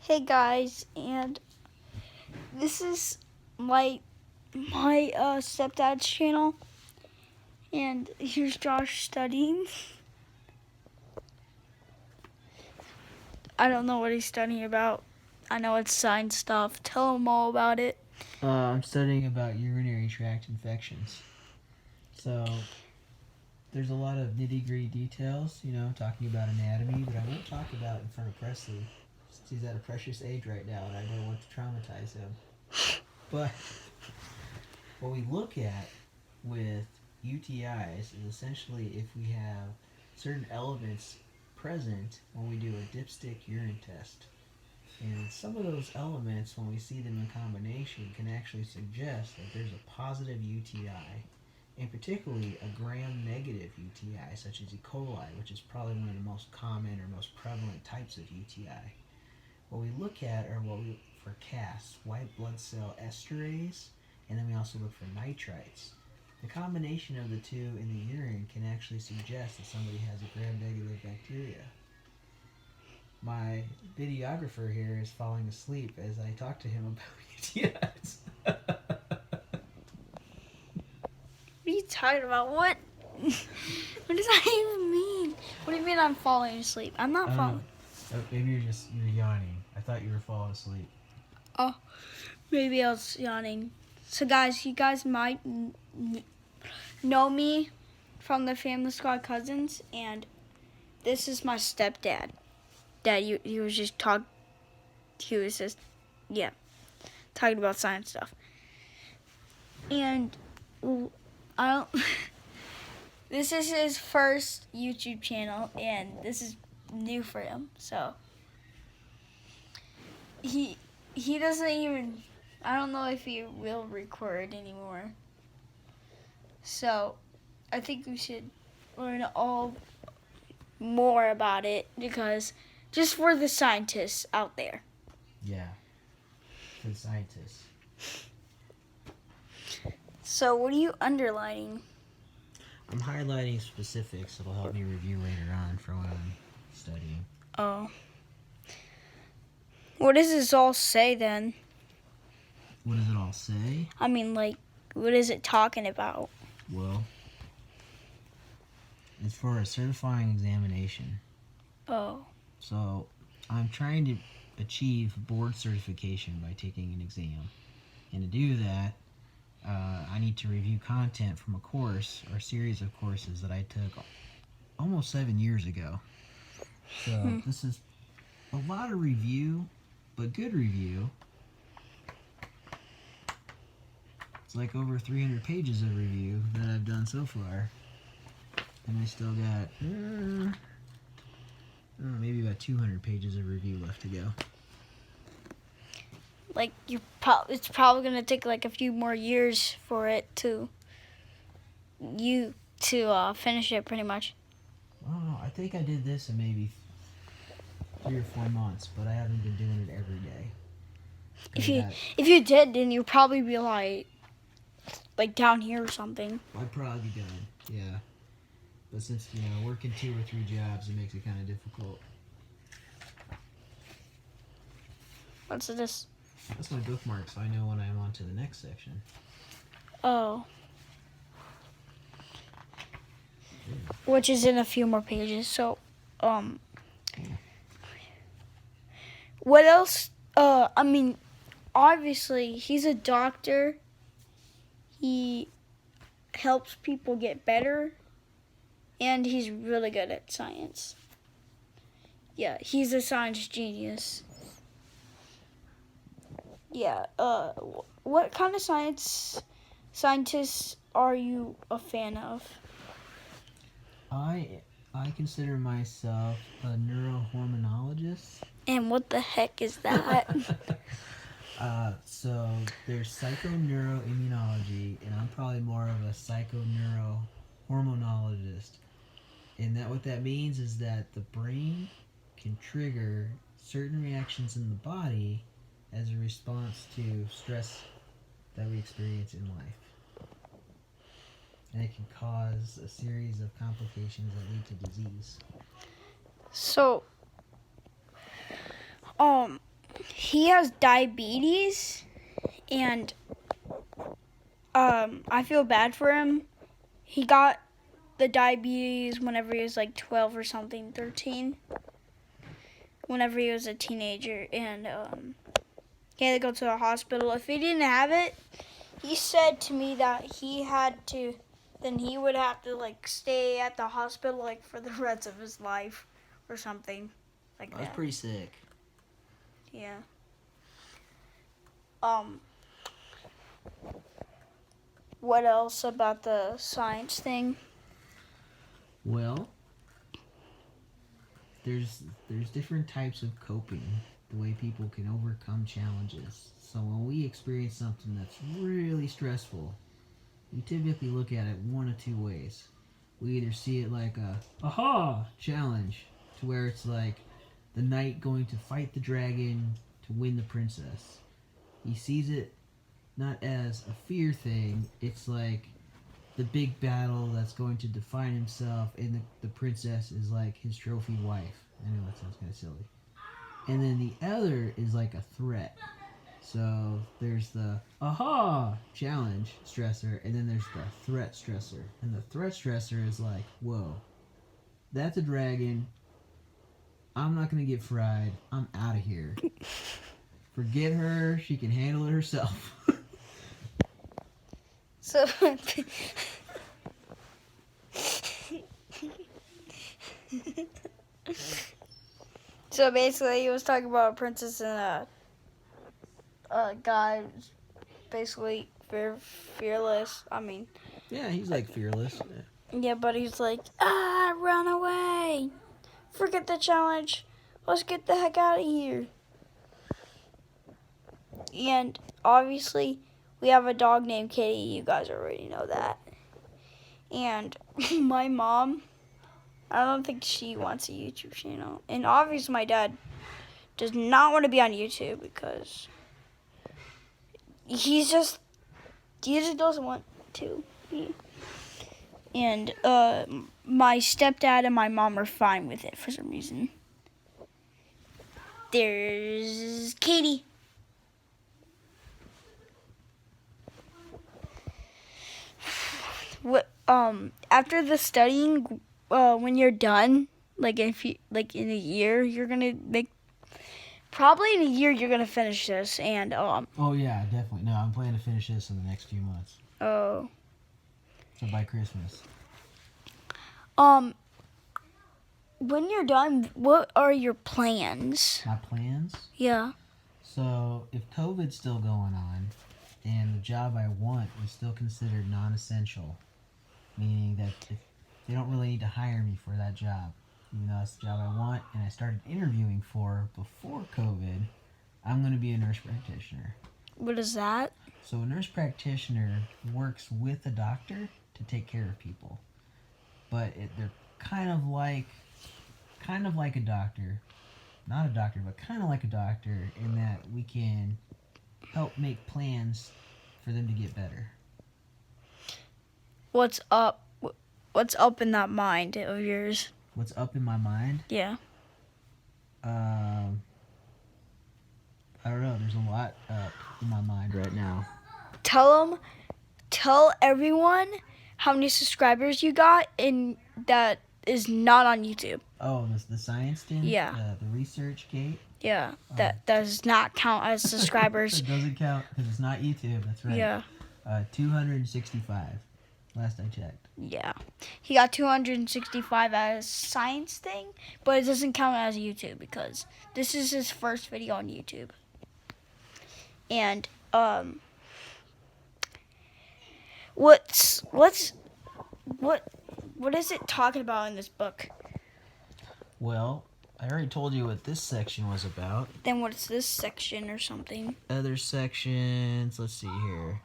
Hey guys, and this is my stepdad's channel, and here's Josh studying. I don't know what he's studying about. I know it's science stuff. Tell him all about it. I'm studying about urinary tract infections. So there's a lot of nitty-gritty details, talking about anatomy, but I won't talk about in front of Presley since he's at a precious age right now and I don't want to traumatize him. But what we look at with UTIs is essentially if we have certain elements present when we do a dipstick urine test. And some of those elements, when we see them in combination, can actually suggest that there's a positive UTI, and particularly a gram-negative UTI, such as E. coli, which is probably one of the most common or most prevalent types of UTI. What we look at are for CAS, white blood cell esterase, and then we also look for nitrites. The combination of the two in the urine can actually suggest that somebody has a gram-negative bacteria. My videographer here is falling asleep as I talk to him about UTIs. What are you talking about? What? What does that even mean? What do you mean I'm falling asleep? I'm not falling. Maybe you're yawning. I thought you were falling asleep. Oh, maybe I was yawning. So guys, you guys might know me from the Family Squad Cousins, and this is my stepdad. He was just talking about science stuff. And I don't. This is his first YouTube channel, and this is new for him. So he doesn't even. I don't know if he will record anymore. So I think we should learn all more about it, because just for the scientists out there. Yeah, for the scientists. So what are you underlining? I'm highlighting specifics that'll help me review later on for when I'm studying. Oh. What does this all say then? What does it all say? I mean, what is it talking about? Well, it's for a certifying examination. Oh. So I'm trying to achieve board certification by taking an exam. And to do that, I need to review content from a course or series of courses that I took almost 7 years ago. So this is a lot of review, but good review. It's like over 300 pages of review that I've done so far. And I still got maybe about 200 pages of review left to go. It's probably gonna take a few more years for it to finish it, pretty much. I don't know. I think I did this in maybe 3 or 4 months, but I haven't been doing it every day. If you did, then you'd probably be like down here or something. I'd probably be done, yeah. But since working 2 or 3 jobs, it makes it kind of difficult. What's this? That's my bookmark, so I know when I'm on to the next section. Oh. Yeah. Which is in a few more pages. So, what else? I mean, obviously, he's a doctor. He helps people get better, and he's really good at science. Yeah, he's a science genius. Yeah, what kind of scientists are you a fan of? I consider myself a neurohormonologist. And what the heck is that? So there's psychoneuroimmunology, and I'm probably more of a psychoneurohormonologist. And what that means is that the brain can trigger certain reactions in the body as a response to stress that we experience in life. And it can cause a series of complications that lead to disease. So, he has diabetes, and I feel bad for him. He got the diabetes whenever he was like 12 or something, 13. Whenever he was a teenager, and he had to go to the hospital. If he didn't have it, he said to me that he would have to like stay at the hospital like for the rest of his life or something like that. That's pretty sick. Yeah. What else about the science thing? Well, there's different types of coping, the way people can overcome challenges. So when we experience something that's really stressful, we typically look at it one of two ways. We either see it like a aha challenge, to where it's like the knight going to fight the dragon to win the princess. He sees it not as a fear thing, it's like the big battle that's going to define himself, and the princess is like his trophy wife. I know that sounds kind of silly. And then the other is like a threat. So there's the aha challenge stressor, and then there's the threat stressor. And the threat stressor is like, whoa, that's a dragon. I'm not gonna get fried. I'm out of here. Forget her. She can handle it herself. So, so basically, he was talking about a princess and a guy who's basically fearless. I mean, Yeah, he's like fearless. yeah, but he's like, run away. Forget the challenge. Let's get the heck out of here. And obviously, we have a dog named Kitty. You guys already know that. And my mom, I don't think she wants a YouTube channel. And obviously, my dad does not want to be on YouTube because he just doesn't want to be. And my stepdad and my mom are fine with it for some reason. There's Katie. What after the studying, when you're done, like if you in a year, you're gonna probably in a year you're gonna finish this, and Oh yeah, definitely. No, I'm planning to finish this in the next few months. Oh. So by Christmas. When you're done, what are your plans? My plans? Yeah. So if COVID's still going on, and the job I want is still considered non-essential, meaning that if they don't really need to hire me for that job, even though that's the job I want and I started interviewing for before COVID, I'm going to be a nurse practitioner. What is that? So a nurse practitioner works with a doctor to take care of people, but they're kind of like a doctor, not a doctor, but kind of like a doctor in that we can help make plans for them to get better. What's up? What's up in that mind of yours? What's up in my mind? Yeah. I don't know. There's a lot up in my mind right now. Tell everyone how many subscribers you got, and that is not on YouTube. Oh, the science thing? Yeah. The research gate? Yeah, that does not count as subscribers. It doesn't count because it's not YouTube. That's right. Yeah. 265. Last I checked. Yeah. He got 265 as science thing, but it doesn't count as YouTube because this is his first video on YouTube. And what is it talking about in this book? Well, I already told you what this section was about. Then what's this section or something? Other sections, let's see here.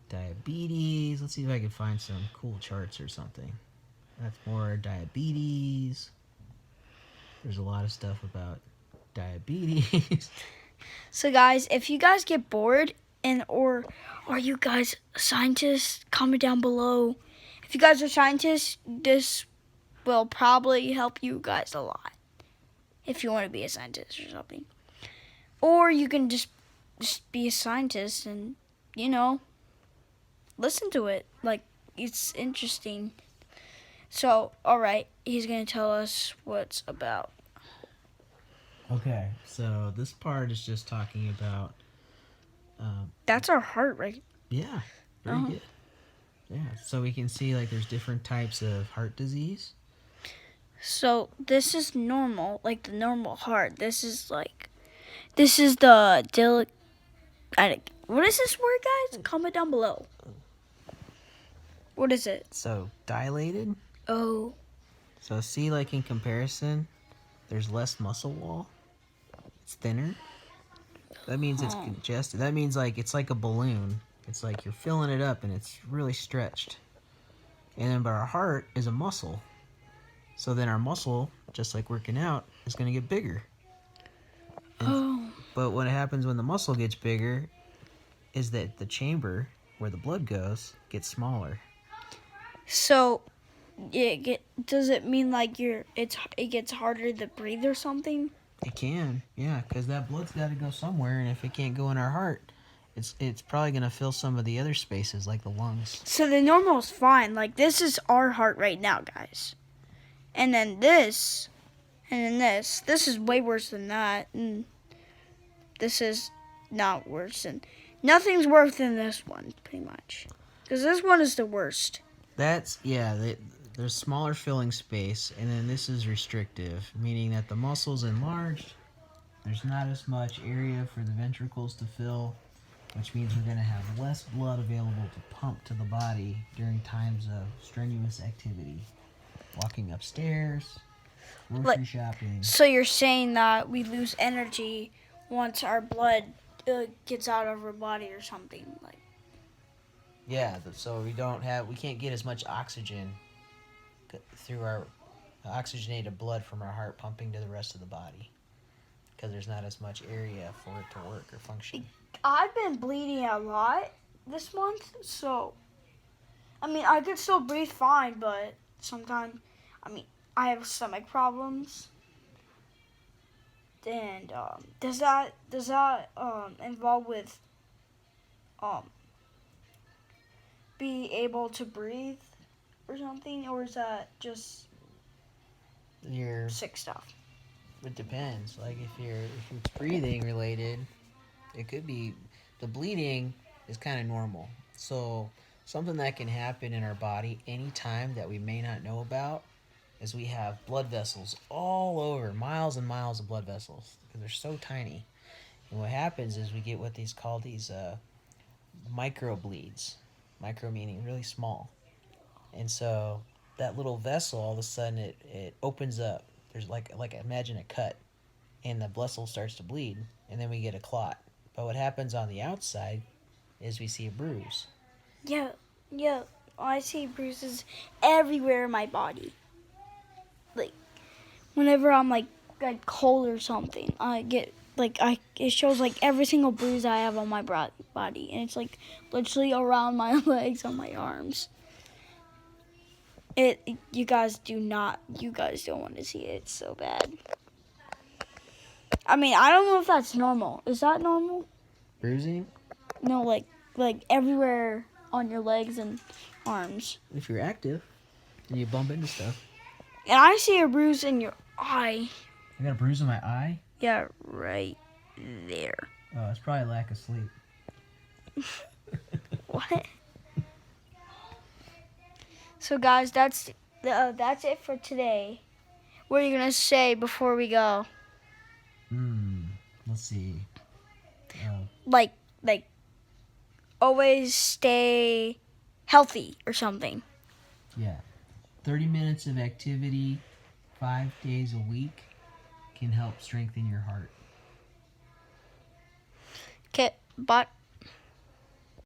Diabetes. Let's see if I can find some cool charts or something. That's more diabetes. There's a lot of stuff about diabetes. So guys, if you guys get bored or are you guys scientists, comment down below. If you guys are scientists, this will probably help you guys a lot. if you want to be a scientist or something. Or you can just be a scientist and, listen to it. Like, it's interesting. So, all right, he's going to tell us what's about. Okay, so this part is just talking about. That's our heart, right? Yeah, very good. Yeah, so we can see like there's different types of heart disease. So, this is normal, like the normal heart. This is the what is this word, guys? Comment down below. What is it? So dilated. Oh. So see, like in comparison, there's less muscle wall. It's thinner. That means it's congested. That means like it's like a balloon. It's like you're filling it up and it's really stretched. And then, but our heart is a muscle. So then our muscle, just like working out, is going to get bigger. But what happens when the muscle gets bigger is that the chamber where the blood goes gets smaller. So, does it mean like it gets harder to breathe or something? It can, yeah, because that blood's got to go somewhere, and if it can't go in our heart, it's probably going to fill some of the other spaces, like the lungs. So the normal is fine. Like, this is our heart right now, guys. And then this, and then this. This is way worse than that. And this is not worse than... Nothing's worse than this one, pretty much. Because this one is the worst. There's smaller filling space, and then this is restrictive, meaning that the muscle's enlarged. There's not as much area for the ventricles to fill, which means we're going to have less blood available to pump to the body during times of strenuous activity. Walking upstairs, grocery shopping. So you're saying that we lose energy once our blood gets out of our body or something, like. Yeah, so we can't get as much oxygen through our oxygenated blood from our heart pumping to the rest of the body because there's not as much area for it to work or function. I've been bleeding a lot this month, so I mean I could still breathe fine, but sometimes I have stomach problems. And does that involve with be able to breathe or something, or is that just sick stuff? It depends. Like if it's breathing related, it could be. The bleeding is kind of normal. So something that can happen in our body anytime that we may not know about is we have blood vessels all over, miles and miles of blood vessels because they're so tiny. And what happens is we get what these call micro bleeds. Micro meaning really small. And so that little vessel, all of a sudden it opens up. There's like imagine a cut, and the vessel starts to bleed, and then we get a clot. But what happens on the outside is we see a bruise. Yeah. I see bruises everywhere in my body. Like, whenever I'm like cold or something, I get it shows like every single bruise I have on my body, and it's like literally around my legs, on my arms. You guys don't want to see it. It's so bad. I mean, I don't know if that's normal. Is that normal? Bruising? No, like everywhere on your legs and arms. If you're active and you bump into stuff. And I see a bruise in your eye. I got a bruise in my eye? Yeah, right there. Oh, it's probably lack of sleep. What? So guys, that's it for today. What are you gonna say before we go? Let's see. Like always stay healthy or something. Yeah. 30 minutes of activity 5 days a week can help strengthen your heart. Okay, bye.